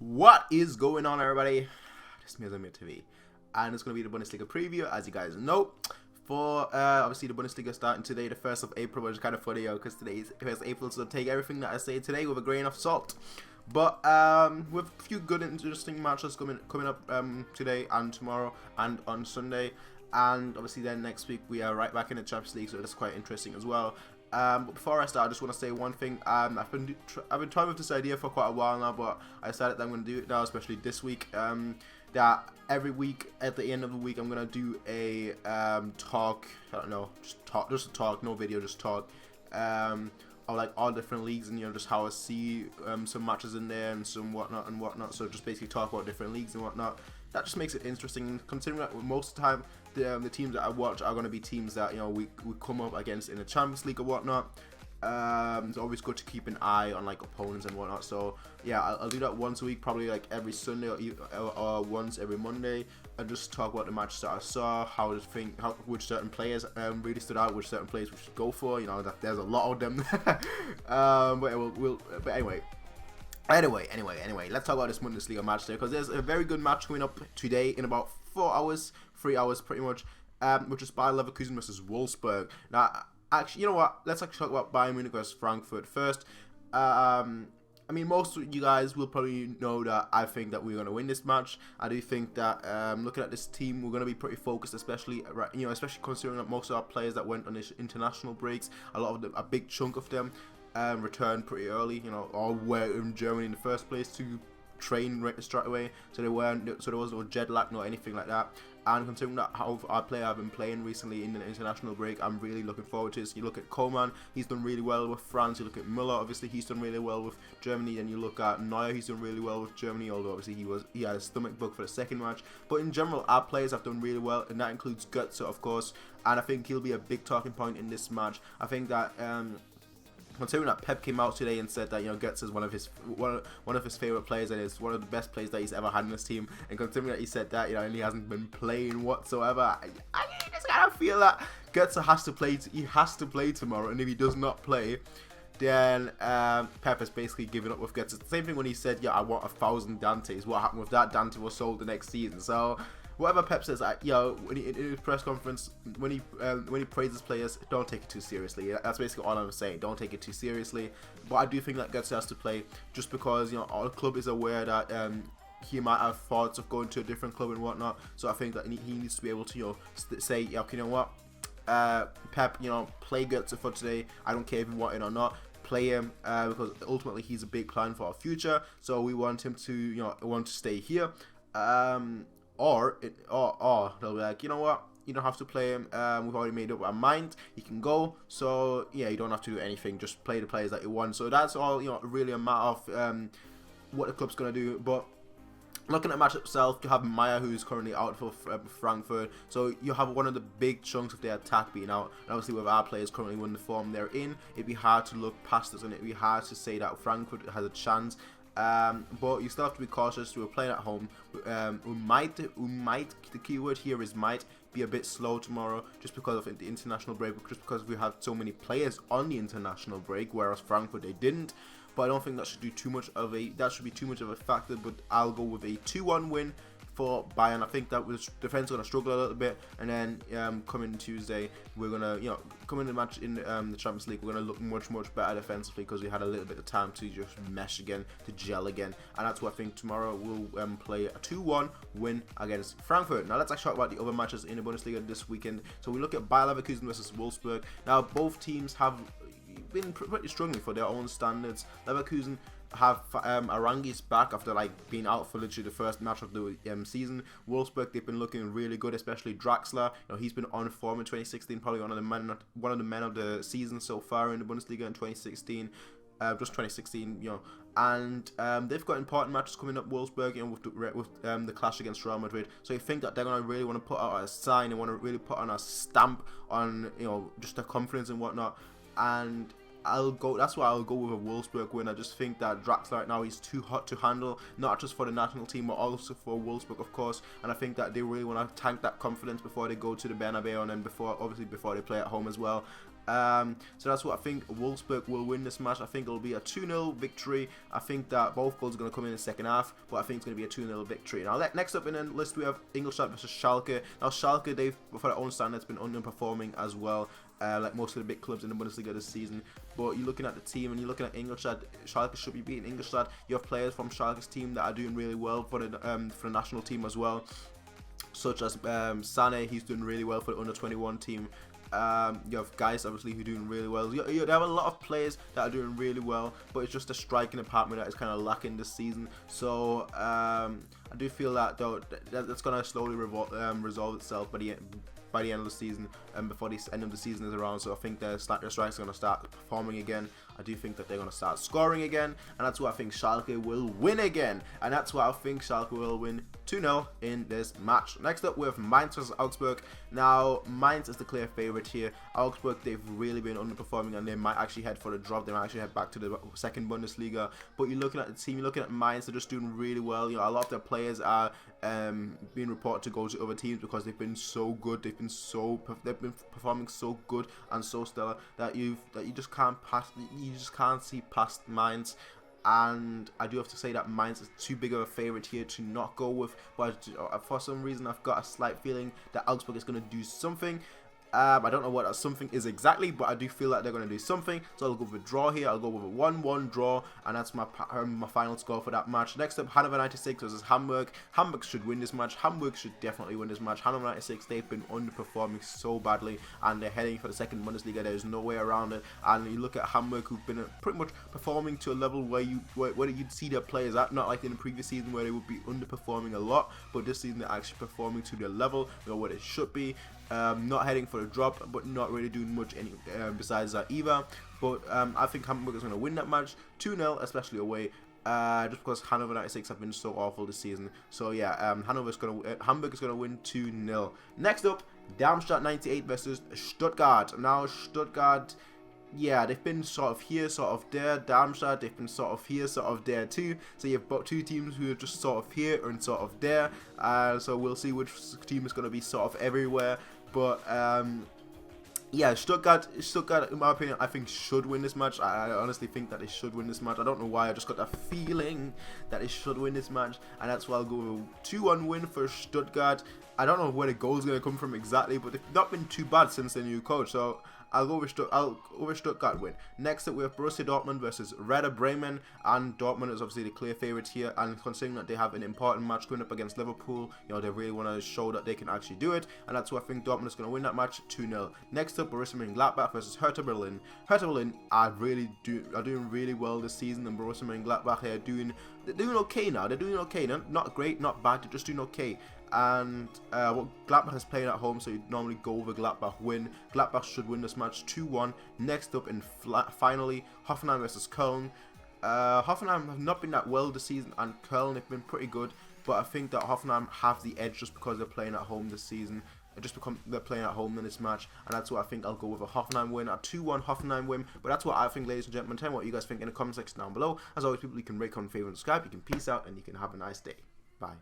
What is going on, everybody? This is Mizamir TV, and it's going to be the Bundesliga preview, as you guys know. For obviously the Bundesliga starting today, the 1st of April, which is kind of funny, because today is 1st of April, so take everything that I say today with a grain of salt. But with a few good, interesting matches coming up today and tomorrow and on Sunday, and obviously then next week we are right back in the Champions League, so that's quite interesting as well. But before I start, I just want to say one thing. I've been toying with this idea for quite a while now, but I decided that I'm going to do it now, especially this week. That every week at the end of the week, I'm going to do a talk. I don't know, just a talk, no video, just talk. Of like all different leagues, and just how I see some matches in there and some whatnot. So just basically talk about different leagues and whatnot. That just makes it interesting, considering that most of the time the teams that I watch are going to be teams that we come up against in the Champions League or whatnot. It's always good to keep an eye on like opponents and whatnot. So yeah, I'll do that once a week, probably like every Sunday or once every Monday, and just talk about the matches that I saw, which certain players really stood out, which certain players we should go for. That there's a lot of them. But anyway, let's talk about this Bundesliga match there, because there's a very good match coming up today in about 3 hours pretty much, which is Bayern Leverkusen versus Wolfsburg. Now, actually, you know what? Let's actually talk about Bayern Munich versus Frankfurt first. I mean, most of you guys will probably know that I think that we're going to win this match. I do think that looking at this team, we're going to be pretty focused, especially considering that most of our players that went on this international breaks, a big chunk of them returned pretty early. All were in Germany in the first place to train straight away, so there was no jet lag, no anything like that. And considering that how our player have been playing recently in the international break, I'm really looking forward to this. You look at Coman, he's done really well with France. You look at Müller, obviously he's done really well with Germany. And you look at Neuer, he's done really well with Germany, although obviously he had a stomach bug for the second match. But in general, our players have done really well, and that includes Götze, of course. And I think he'll be a big talking point in this match. I think that considering that Pep came out today and said that Götze is one of his favorite players and is one of the best players that he's ever had in his team, and considering that he said that and he hasn't been playing whatsoever, I just kind of feel that Götze has to play. He has to play tomorrow, and if he does not play, then Pep has basically given up with Götze. The same thing when he said, I want 1,000 Dantes. What happened with that? Dante was sold the next season. So whatever Pep says, when in his press conference, when he praises players, don't take it too seriously. That's basically all I'm saying. Don't take it too seriously. But I do think that Götze has to play, just because our club is aware that he might have thoughts of going to a different club and whatnot. So I think that he needs to be able to say, okay, you know what, Pep, play Götze for today. I don't care if you want it or not. Play him because ultimately he's a big plan for our future. So we want him to want to stay here. Or they'll be like, you know what, you don't have to play him. We've already made up our mind. He can go. So yeah, you don't have to do anything. Just play the players that you want. So that's all really a matter of what the club's gonna do. But looking at the match itself, you have Maya, who's currently out for Frankfurt. So you have one of the big chunks of their attack being out. And obviously with our players currently in the form they're in, it'd be hard to look past us, and it'd be hard to say that Frankfurt has a chance. But you still have to be cautious. We're playing at home. We might, the keyword here is might, be a bit slow tomorrow, just because of the international break, just because we have so many players on the international break, whereas Frankfurt, they didn't. But I don't think that should be too much of a factor. But I'll go with a 2-1 win for Bayern. I think that the defense are going to struggle a little bit, and then coming Tuesday, we're going to come in the match in the Champions League, we're going to look much better defensively, because we had a little bit of time to just mesh again, to gel again, and that's what I think tomorrow we'll play a 2-1 win against Frankfurt. Now let's actually talk about the other matches in the Bundesliga this weekend. So we look at Bayer Leverkusen versus Wolfsburg. Now both teams have been pretty struggling for their own standards. Leverkusen have Arangui's back after being out for literally the first match of the season. Wolfsburg, they've been looking really good, especially Draxler. He's been on form in 2016, probably one of the men of the season so far in the Bundesliga in 2016. Just 2016, and they've got important matches coming up, Wolfsburg, with the clash against Real Madrid. So you think that they're gonna really want to put out a sign and want to really put on a stamp on just their confidence and whatnot. And that's why I'll go with a Wolfsburg win. I just think that Draxler right now is too hot to handle, not just for the national team, but also for Wolfsburg, of course. And I think that they really want to tank that confidence before they go to the Bernabeu, and then before they play at home as well. So that's what I think. Wolfsburg will win this match. I think it'll be a 2-0 victory. I think that both goals are going to come in the second half, but I think it's going to be a 2-0 victory. Now, next up in the list, we have Ingolstadt versus Schalke. Now, Schalke, they've, for their own standards, been underperforming as well, like most of the big clubs in the Bundesliga this season. But you're looking at the team, and you're looking at Ingolstadt. Schalke should be beating Ingolstadt. You have players from Schalke's team that are doing really well for the national team as well, such as Sané. He's doing really well for the under-21 team. You have guys obviously who are doing really well. You have a lot of players that are doing really well, but it's just the striking department that is kind of lacking this season. So I do feel that though that's going to slowly resolve itself by the end of the season, and before the end of the season is around. So I think their strikers are going to start performing again. I do think that they're going to start scoring again, and that's why I think Schalke will win again, and that's why I think Schalke will win 2-0 in this match. Next up, we have Mainz versus Augsburg. Now, Mainz is the clear favorite here. Augsburg, they've really been underperforming, and they might actually head for the drop. They might actually head back to the second Bundesliga. But you're looking at the team, you're looking at Mainz, they're just doing really well. You know, a lot of their players are being reported to go to other teams because they've been so good. They've been performing so good and so stellar that you just can't pass. You just can't see past Mainz. And I do have to say that Mainz is too big of a favourite here to not go with, but for some reason I've got a slight feeling that Augsburg is going to do something. I don't know what that something is exactly, but I do feel like they're going to do something. So I'll go with a draw here. I'll go with a 1-1 draw, and that's my final score for that match. Next up, Hannover 96 versus Hamburg. Hamburg should win this match. Hamburg should definitely win this match. Hannover 96, they've been underperforming so badly, and they're heading for the second Bundesliga. There's no way around it. And you look at Hamburg, who've been pretty much performing to a level where you'd see their players at, not like in the previous season where they would be underperforming a lot, but this season they're actually performing to their level, where they should be. Not heading for a drop, but not really doing much besides that either. But I think Hamburg is going to win that match 2-0, especially away. Just because Hannover 96 have been so awful this season. So yeah, Hamburg is going to win 2-0. Next up, Darmstadt 98 versus Stuttgart. Now Stuttgart, yeah, they've been sort of here, sort of there. Darmstadt, they've been sort of here, sort of there too. So you've got two teams who are just sort of here and sort of there. So we'll see which team is going to be sort of everywhere. But yeah, Stuttgart, in my opinion, I think should win this match. I honestly think that they should win this match. I don't know why. I just got that feeling that they should win this match, and that's why I'll go with a 2-1 win for Stuttgart. I don't know where the goal is going to come from exactly, but they've not been too bad since the new coach. So I'll go with Stuttgart win. Next up, we have Borussia Dortmund versus Werder Bremen, and Dortmund is obviously the clear favourite here. And considering that they have an important match going up against Liverpool, you know, they really want to show that they can actually do it, and that's why I think Dortmund is going to win that match 2-0. Next up, Borussia Mönchengladbach versus Hertha Berlin. Hertha Berlin are doing really well this season, and Borussia Mönchengladbach are doing okay now. They're doing okay, not great, not bad. They're just doing okay. And Gladbach is playing at home, so you normally go with a Gladbach win. Gladbach should win this match 2-1. Next up, and finally, Hoffenheim versus Köln. Hoffenheim have not been that well this season, and Köln have been pretty good, but I think that Hoffenheim have the edge just because they're playing at home this season. They're playing at home in this match, and that's what I think. I'll go with a Hoffenheim win, a 2-1 Hoffenheim win. But that's what I think, ladies and gentlemen. Tell me what you guys think in the comment section down below. As always, people, you can rate, comment, favorite, and subscribe. You can peace out, and you can have a nice day. Bye.